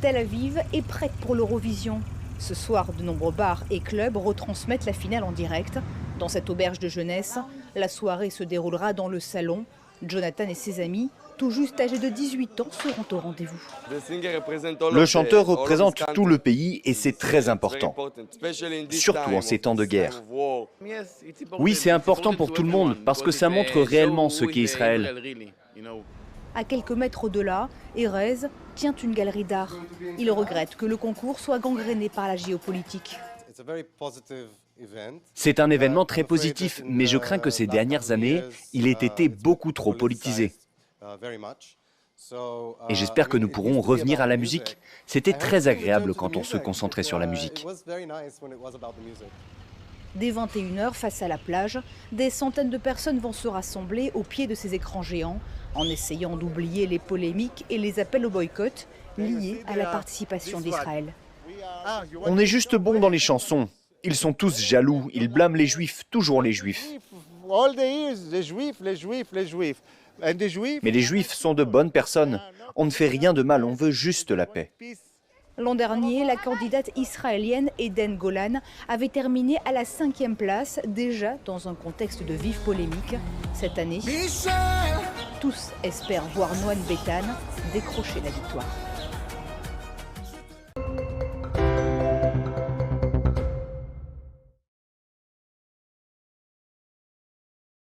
Tel Aviv est prête pour l'Eurovision. Ce soir, de nombreux bars et clubs retransmettent la finale en direct. Dans cette auberge de jeunesse, la soirée se déroulera dans le salon. Jonathan et ses amis, tout juste âgés de 18 ans, seront au rendez-vous. Le chanteur représente tout le pays et c'est très important, surtout en ces temps de guerre. Oui, c'est important pour tout le monde parce que ça montre réellement ce qu'est Israël. À quelques mètres au-delà, Erez tient une galerie d'art. Il regrette que le concours soit gangréné par la géopolitique. C'est un événement très positif, mais je crains que ces dernières années, il ait été beaucoup trop politisé. Et j'espère que nous pourrons revenir à la musique. C'était très agréable quand on se concentrait sur la musique. Dès 21h, face à la plage, des centaines de personnes vont se rassembler au pied de ces écrans géants, en essayant d'oublier les polémiques et les appels au boycott liés à la participation d'Israël. On est juste bons dans les chansons. Ils sont tous jaloux, ils blâment les juifs, toujours les juifs. Mais les juifs sont de bonnes personnes. On ne fait rien de mal, on veut juste la paix. L'an dernier, la candidate israélienne Eden Golan avait terminé à la 5e place, déjà dans un contexte de vive polémique. Cette année, tous espèrent voir Noam Beitan décrocher la victoire.